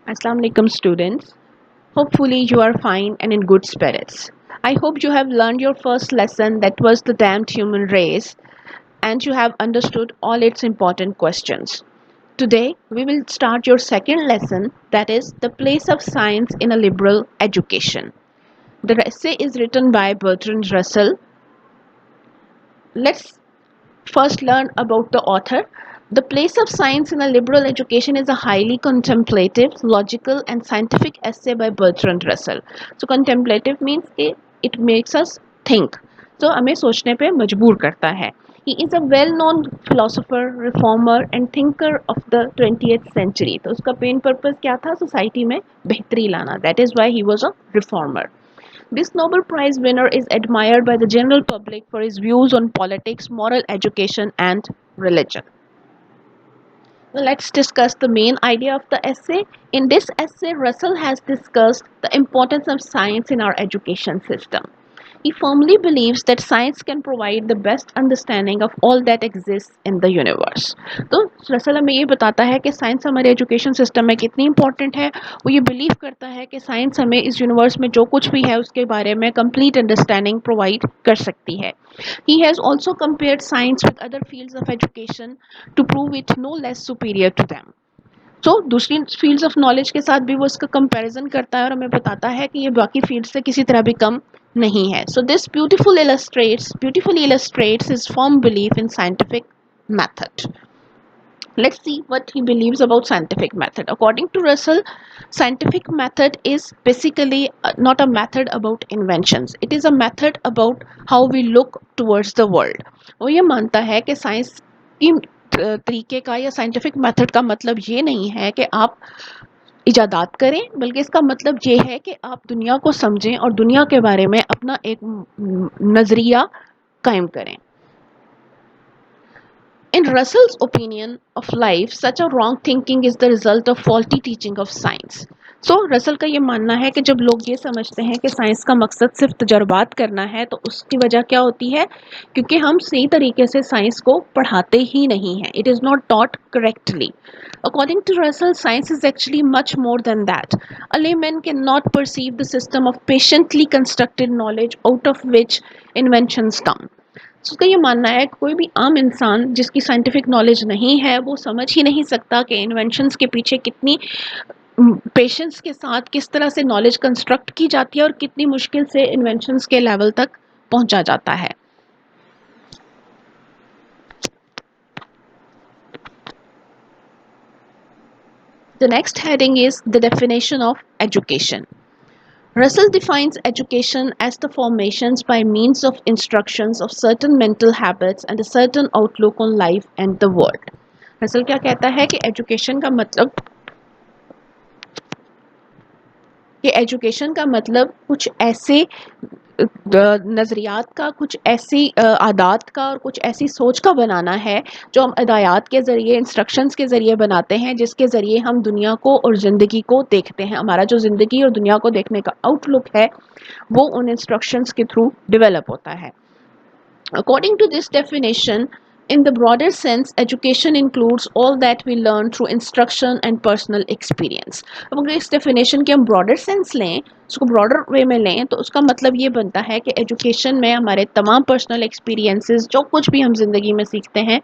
Assalamu alaikum students. Hopefully you are fine and in good spirits. I hope you have learned your first lesson, that was the damned human race, and you have understood all its important questions. Today we will start your second lesson, that is the place of science in a liberal education. The essay is written by Bertrand Russell. Let's first learn about the author. The place of science in a liberal education is a highly contemplative, logical, and scientific essay by Bertrand Russell. So, contemplative means it makes us think. So, हमें सोचने पे मजबूर करता है. He is a well-known philosopher, reformer, and thinker of the 20th century. तो उसका main purpose क्या था? Society में बेहतरी लाना. That is why he was a reformer. This Nobel Prize winner is admired by the general public for his views on politics, moral education, and religion. Now let's discuss the main idea of the essay. In this essay, Russell has discussed the importance of science in our education system. He firmly believes that science can provide the best understanding of all that exists in the universe. तो Russell हमें ये बताता है कि science हमारे education system में कितनी important है. वो ये बिलीव करता है कि साइंस हमें इस यूनिवर्स में जो कुछ भी है उसके बारे में कंप्लीट अंडरस्टैंडिंग प्रोवाइड कर सकती है. He has also compared science with other fields of education to prove it no less superior to them. तो दूसरी फील्ड्स ऑफ नॉलेज के साथ भी वो इसका कंपैरिजन करता है और हमें बताता है कि ये बाकी फील्ड से किसी तरह भी कम नहीं है. So this beautifully illustrates his firm belief in scientific method. Let's see what he believes about scientific method. According to Russell, scientific method is basically not a method about inventions. It is a method about how we look towards the world. वो ये मानता है कि science की तरीके का या scientific method का मतलब ये नहीं है कि आप इजादात करें, बल्कि इसका मतलब ये है कि आप दुनिया को समझें और दुनिया के बारे में अपना एक नज़रिया कायम करें. In Russell's opinion of life, such a wrong thinking is the result of faulty teaching of science. So, Russell का ये मानना है कि जब लोग ये समझते हैं कि साइंस का मकसद सिर्फ तजर्बात करना है, तो उसकी वजह क्या होती है? क्योंकि हम सही तरीके से साइंस को पढ़ाते ही नहीं हैं. It is not taught correctly. According to Russell, science is actually much more than that. A layman cannot perceive the system of patiently constructed knowledge out of which inventions come. So, उसका ये मानना है कि कोई भी आम इंसान जिसकी साइंटिफिक नॉलेज नहीं है, वो समझ ही नहीं सकता कि इन्वेंशंस के पीछे कितनी पेशेंस के साथ किस तरह से नॉलेज कंस्ट्रक्ट की जाती है और कितनी मुश्किल से इन्वेंशंस के लेवल तक पहुंचा जाता है. The next heading is the definition of education. Russell defines education as the formations by means of instructions of certain mental habits and a certain outlook on life and the world. Russell क्या कहता है कि education का मतलब कुछ ऐसे नज़रियात का, कुछ ऐसी आदात का और कुछ ऐसी सोच का बनाना है जो हम हिदायत के ज़रिए, इंस्ट्रक्शंस के ज़रिए बनाते हैं, जिसके ज़रिए हम दुनिया को और ज़िंदगी को देखते हैं. हमारा जो ज़िंदगी और दुनिया को देखने का आउटलुक है वो उन इंस्ट्रक्शंस के थ्रू डेवलप होता है. According to this definition, in the broader sense, education includes all that we learn through instruction and personal experience. अब अगर इस definition के हम broader sense लें, उसको broader way में लें, तो उसका मतलब ये बनता है कि education में हमारे तमाम personal experiences, जो कुछ भी हम ज़िंदगी में सीखते हैं,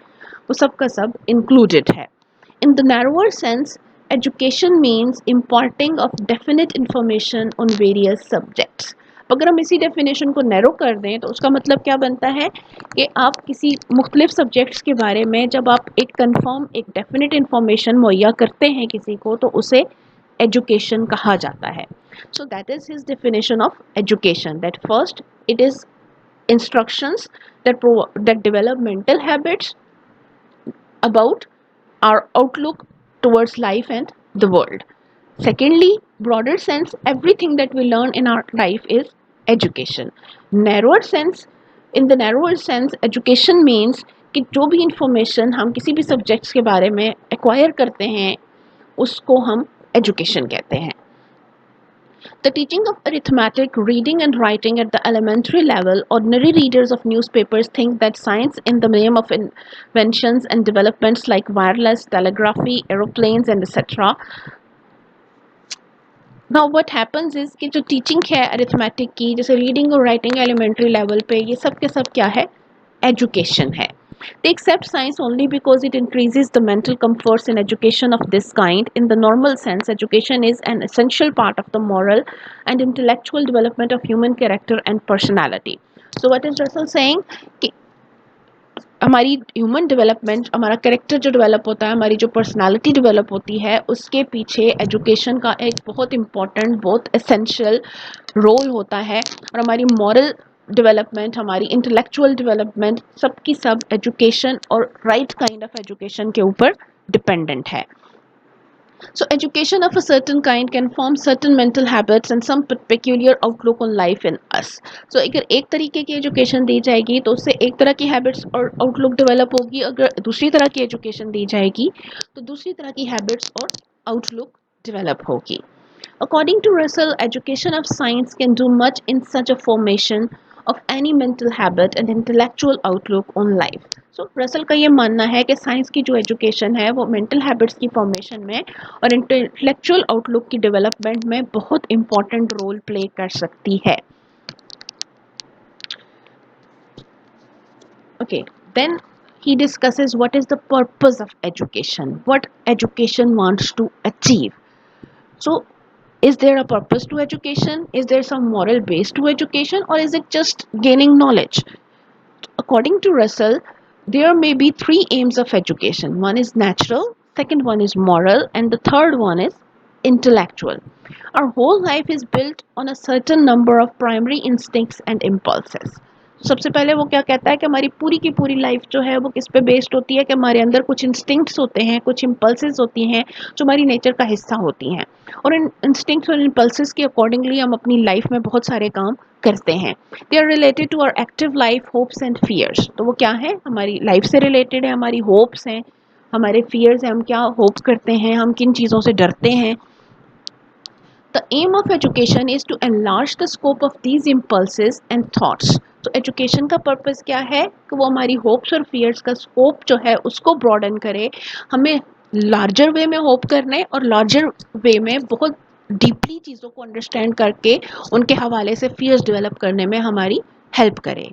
वो सब का सब included है. In the narrower sense, education means imparting of definite information on various subjects. अगर हम इसी डेफिनेशन को नैरो कर दें तो उसका मतलब क्या बनता है कि आप किसी मुख्तलिफ सब्जेक्ट्स के बारे में जब आप एक कंफर्म, एक डेफिनेट इंफॉर्मेशन मुहैया करते हैं किसी को, तो उसे एजुकेशन कहा जाता है. So that is his definition of education, that first it is instructions that develop mental habits about our outlook towards life and the world. Secondly, broader sense, everything that we learn in our life is education. Narrower sense, in the narrower sense, education means कि जो भी information हम किसी भी subjects के बारे में acquire करते हैं उसको हम एजुकेशन कहते हैं. The teaching of arithmetic, reading and writing at the elementary level, ordinary readers of newspapers think that science in the name of inventions and developments like wireless telegraphy, aeroplanes and etc. Now what happens is कि जो teaching है arithmetic की, जैसे reading और writing elementary level पे, ये सब के सब क्या है, एजुकेशन है. They accept science only because it increases the mental comforts in education of this kind. In the normal sense, education is an essential part of the moral and intellectual development of human character and personality. So what is Russell saying? कि हमारी human development, हमारा character जो develop होता है, हमारी जो personality develop होती है, उसके पीछे एजुकेशन का एक बहुत इम्पॉर्टेंट, बहुत एसेंशियल रोल होता है. और हमारी मॉरल डेवलपमेंट, हमारी इंटेलेक्चुअल डेवलपमेंट, सबकी सब एजुकेशन और राइट काइंड ऑफ एजुकेशन के ऊपर डिपेंडेंट है. So education of a certain kind can form certain mental habits and some peculiar outlook on life in us. So अगर एक तरीके की एजुकेशन दी जाएगी तो उससे एक तरह की हैबिट्स और आउटलुक डेवलप होगी, अगर दूसरी तरह की एजुकेशन दी जाएगी तो दूसरी तरह की हैबिट्स और आउटलुक डेवलप होगी. According to Russell, education of science can do much in such a formation of any mental habit and intellectual outlook on life. So Russell का ये मानना है कि साइंस की जो एजुकेशन है वो मेंटल हैबिट्स की फॉर्मेशन में और इंटेलेक्चुअल आउटलुक की डेवलपमेंट में बहुत इंपॉर्टेंट रोल प्ले कर सकती है. Okay, then he discusses what is the purpose of education, what education wants to achieve. So is there a purpose to education? Is there some moral base to education, or is it just gaining knowledge? According to Russell, there may be three aims of education. One is natural, second one is moral, and the third one is intellectual. Our whole life is built on a certain number of primary instincts and impulses. सबसे पहले वो क्या कहता है कि हमारी पूरी की पूरी लाइफ जो है वो किस पे बेस्ड होती है कि हमारे अंदर कुछ इंस्टिंक्ट्स होते हैं, कुछ इम्पल्सेस होती हैं जो हमारी नेचर का हिस्सा होती हैं, और इन इंस्टिंक्ट्स और इम्पल्सेस के अकॉर्डिंगली हम अपनी लाइफ में बहुत सारे काम करते हैं. They are related to our active life, hopes and fears. तो वो क्या है, हमारी लाइफ से रिलेटेड है, हमारी होप्स हैं, हमारे फियर्स हैं, हम क्या होप्स करते हैं, हम किन चीज़ों से डरते हैं. The aim of education is to enlarge the scope of these impulses and thoughts. तो एजुकेशन का पर्पस क्या है कि वो हमारी होप्स और फियर्स का स्कोप जो है उसको ब्रॉडन करे, हमें लार्जर वे में होप करने और लार्जर वे में बहुत डीपली चीज़ों को अंडरस्टैंड करके उनके हवाले से फियर्स डेवलप करने में हमारी हेल्प करे.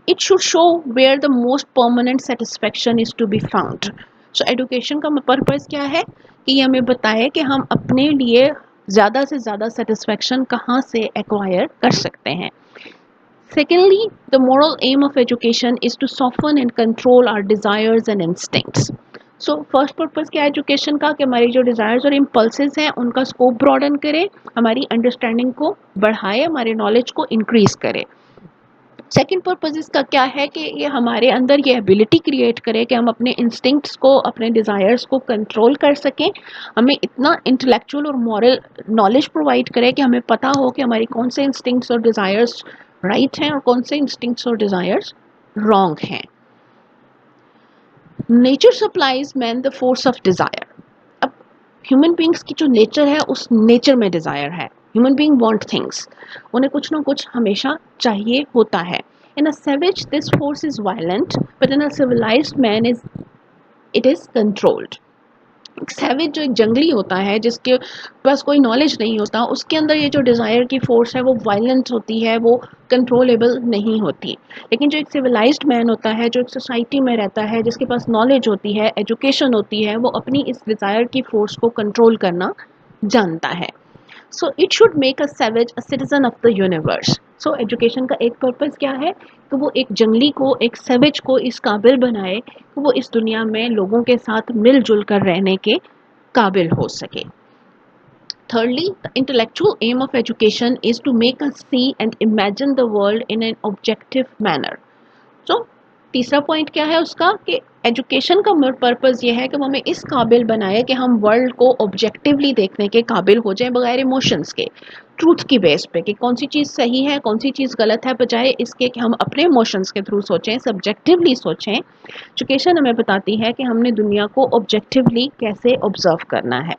It should show where the most permanent satisfaction is to be found. So education का पर्पस क्या है कि ये हमें बताए कि हम अपने लिए ज़्यादा से ज़्यादा सेटिस्फेक्शन कहाँ से एक्वायर कर सकते हैं. Secondly, the moral aim of education is to soften and control our desires and instincts. So first purpose क्या है एजुकेशन का कि हमारी जो डिज़ायर्स और इम्पल्सेस हैं उनका स्कोप ब्रॉडन करे, हमारी अंडरस्टैंडिंग को बढ़ाए, हमारे नॉलेज को इंक्रीज करे. सेकेंड पर्पज़ इसका क्या है कि ये हमारे अंदर ये एबिलिटी क्रिएट करे कि हम अपने इंस्टिंक्ट्स को, अपने डिज़ायर्स को कंट्रोल कर सकें, हमें इतना इंटेलेक्चुअल और मॉरल नॉलेज प्रोवाइड करे कि हमें पता हो कि हमारी कौन से इंस्टिंक्ट्स और डिज़ायर्स राइट हैं और कौन से इंस्टिंक्ट्स और डिज़ायर्स रॉन्ग हैं. Nature supplies man the force of desire. अब ह्यूमन बींग्स की जो नेचर है उस नेचर में डिज़ायर है. ह्यूमन बींग वांट थिंग्स, उन्हें कुछ ना कुछ हमेशा चाहिए होता है. In a savage, this force is violent, but in a civilized man, it is controlled. एक सैवेज जो एक जंगली होता है जिसके पास कोई नॉलेज नहीं होता, उसके अंदर ये जो डिज़ायर की फोर्स है वो वायलेंट होती है, वो कंट्रोलेबल नहीं होती. लेकिन जो एक सिविलाइज्ड मैन होता है, जो एक सोसाइटी में रहता है, जिसके पास नॉलेज होती है, एजुकेशन होती है, वो अपनी इस डिज़ायर की फोर्स को कंट्रोल करना जानता है. So it should make a savage a citizen of the universe. So education का एक पर्पज़ क्या है कि वो एक जंगली को, एक सैवेज को इस काबिल बनाए कि वो इस दुनिया में लोगों के साथ मिलजुल कर रहने के काबिल हो सके. Thirdly, the intellectual aim of education is to make us see and imagine the world in an objective manner. So तीसरा पॉइंट क्या है उसका कि एजुकेशन का पर्पज़ ये है कि वो हमें इस काबिल बनाए कि हम वर्ल्ड को ऑब्जेक्टिवली देखने के काबिल हो जाएं, बगैर इमोशंस के, ट्रूथ की बेस पे कि कौन सी चीज़ सही है, कौन सी चीज़ गलत है, बजाय इसके कि हम अपने इमोशंस के थ्रू सोचें, सब्जेक्टिवली सोचें. एजुकेशन हमें बताती है कि हमने दुनिया को ऑब्जेक्टिवली कैसे ऑब्जर्व करना है.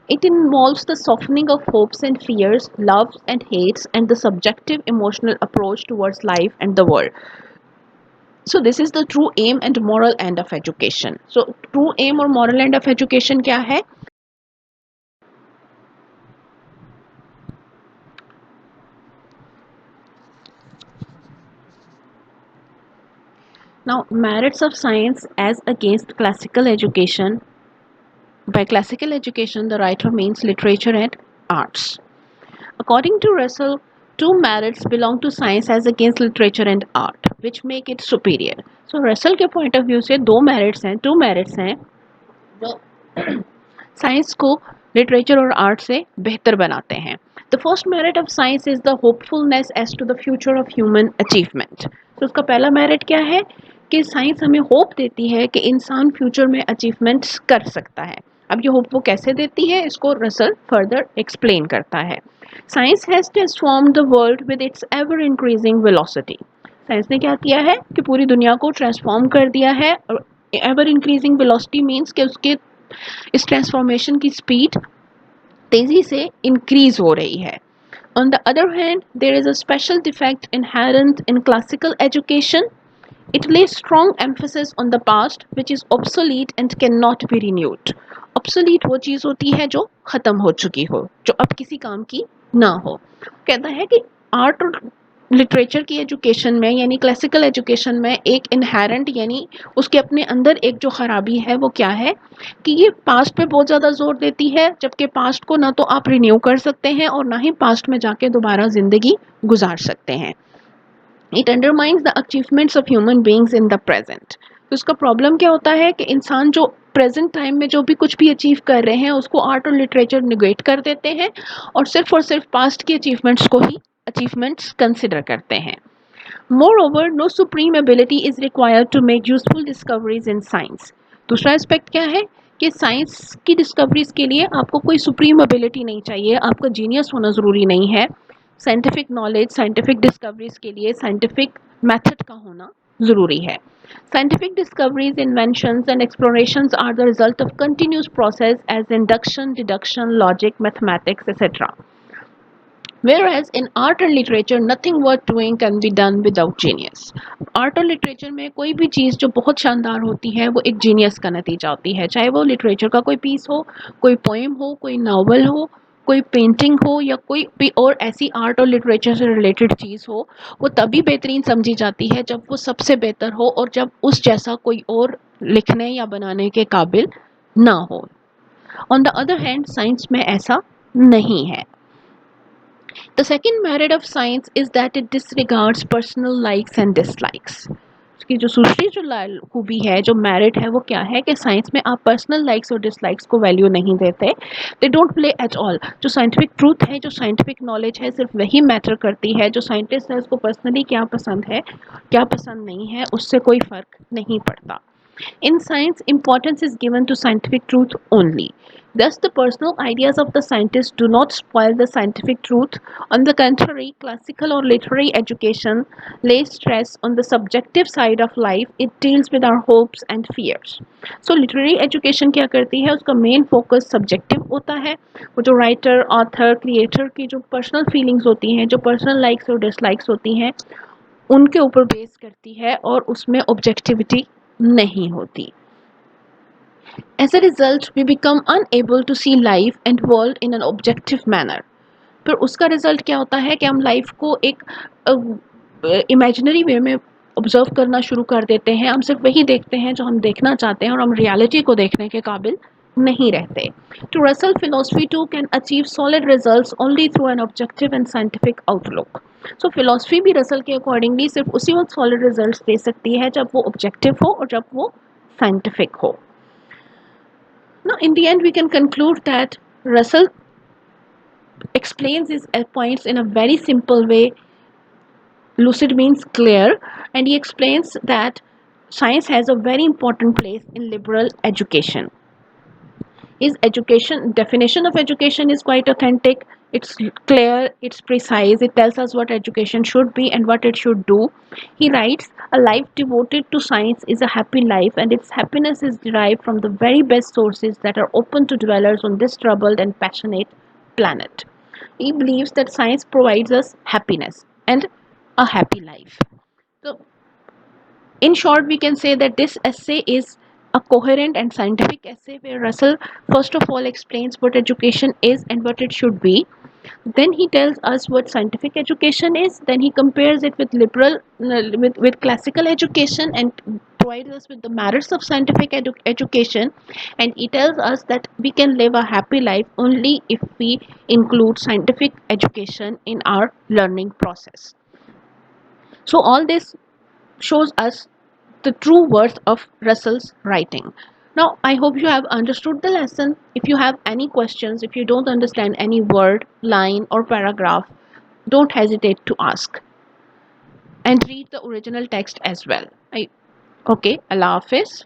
It involves the softening of hopes and fears, loves and hates, and the subjective emotional approach towards life and the world. So this is the true aim and moral end of education. So true aim और moral end of education क्या है? Now, merits of science as against classical education. By classical education, the writer means literature and arts. According to Russell, two merits belong to science as against literature and art, which make it superior. So Russell के point of view से दो merits हैं, two merits हैं जो science को literature और art से बेहतर बनाते हैं. The first merit of science is the hopefulness as to the future of human achievement. तो उसका पहला मेरिट क्या है कि साइंस हमें होप देती है कि इंसान फ्यूचर में अचीवमेंट्स कर सकता है. अब ये होप वो कैसे देती है इसको रसल फर्दर एक्सप्लेन करता है. Science has transform the world with its ever increasing velocity. Science ने क्या किया है कि पूरी दुनिया को ट्रांसफॉर्म कर दिया है. और एवर इंक्रीजिंग वेलोसिटी मीन्स कि उसके इस ट्रांसफॉर्मेशन की स्पीड तेजी से इंक्रीज हो रही है. On the other hand, there is a special defect inherent in classical education. It lays strong emphasis on the past, which is obsolete and cannot be renewed. Obsolete वो चीज़ होती है जो ख़त्म हो चुकी हो, जो अब किसी काम की ना हो. कहता है कि आर्ट और लिटरेचर की एजुकेशन में यानी क्लासिकल एजुकेशन में एक इनहेरेंट यानी उसके अपने अंदर एक जो ख़राबी है वो क्या है कि ये पास्ट पे बहुत ज़्यादा जोर देती है, जबकि पास्ट को ना तो आप रिन्यू कर सकते हैं और ना ही पास्ट में जाके दोबारा ज़िंदगी गुजार सकते हैं. It undermines the achievements of human beings in the present. तो इसका प्रॉब्लम क्या होता है कि इंसान जो प्रेजेंट टाइम में जो भी कुछ भी अचीव कर रहे हैं उसको आर्ट और लिटरेचर निगेट कर देते हैं और सिर्फ पास्ट की अचीवमेंट्स को ही अचीवमेंट्स कंसिडर करते हैं. Moreover, no supreme ability is required to make useful discoveries in science. दूसरा एस्पेक्ट क्या है कि साइंस की डिस्कवरीज के लिए आपको कोई सुप्रीम एबिलिटी नहीं चाहिए, आपका जीनियस होना ज़रूरी नहीं है. साइंटिफिक नॉलेज साइंटिफिक डिस्कवरीज के लिए साइंटिफिक मेथड का होना ज़रूरी है. Scientific discoveries, inventions, and explorations are the result of continuous process as induction, deduction, logic, mathematics, etc. Whereas in art and literature, nothing worth doing can be done without genius. Art और literature में कोई भी चीज़ जो बहुत शानदार होती है वो एक जीनियस का नतीजा होती है, चाहे वो लिटरेचर का कोई पीस हो, कोई पोएम हो, कोई नावल हो, कोई पेंटिंग हो या कोई भी और ऐसी आर्ट और लिटरेचर से रिलेटेड चीज़ हो. वो तभी बेहतरीन समझी जाती है जब वो सबसे बेहतर हो और जब उस जैसा कोई और लिखने या बनाने के काबिल ना हो. On the other hand science में ऐसा नहीं है. The second merit of science is that it disregards personal likes and dislikes. उसकी जो दूसरी जो खूबी है जो मेरिट है वो क्या है कि साइंस में आप पर्सनल लाइक्स और डिसलाइक्स को वैल्यू नहीं देते. They don't play at all. जो साइंटिफिक ट्रूथ है जो साइंटिफिक नॉलेज है सिर्फ वही मैटर करती है. जो साइंटिस्ट है उसको पर्सनली क्या पसंद है क्या पसंद नहीं है उससे कोई फ़र्क नहीं पड़ता. In science, importance is given to scientific truth only. Thus, the personal ideas of the scientist do not spoil the scientific truth. On the contrary, classical or literary education lays stress on the subjective side of life. It deals with our hopes and fears. So, literary education क्या करती है उसका main focus subjective होता है. वो जो writer, author, creator की जो personal feelings होती हैं, जो personal likes और dislikes होती हैं, उनके ऊपर बेस करती है और उसमें ऑब्जेक्टिविटी नहीं होती. As a result, we become unable to see life and world in an objective manner. फिर उसका रिजल्ट क्या होता है कि हम लाइफ को एक इमेजिनरी वे में ऑब्जर्व करना शुरू कर देते हैं. हम सिर्फ वही देखते हैं जो हम देखना चाहते हैं और हम रियलिटी को देखने के काबिल नहीं रहते. To Russell, philosophy too can achieve solid results only through an objective and scientific outlook. So philosophy भी रसल के अकॉर्डिंगली सिर्फ उसी वक्त सॉलिड रिजल्ट्स दे सकती है जब वो ऑब्जेक्टिव हो और जब वो साइंटिफिक हो. Now in the end we can conclude that Russell explains his points in a very simple way. Lucid means clear, and he explains that science has a very important place in liberal education. His education definition of education is quite authentic. It's clear, it's precise, it tells us what education should be and what it should do. He writes, a life devoted to science is a happy life, and its happiness is derived from the very best sources that are open to dwellers on this troubled and passionate planet. He believes that science provides us happiness and a happy life. So in short, we can say that this essay is a coherent and scientific essay where Russell first of all explains what education is and what it should be. Then he tells us what scientific education is. Then he compares it with liberal, with classical education, and provides us with the merits of scientific education. And he tells us that we can live a happy life only if we include scientific education in our learning process. So all this shows us the true worth of Russell's writing. Now, I hope you have understood the lesson. If you have any questions, if you don't understand any word, line, or paragraph, don't hesitate to ask and read the original text as well. Okay, Allah Hafiz.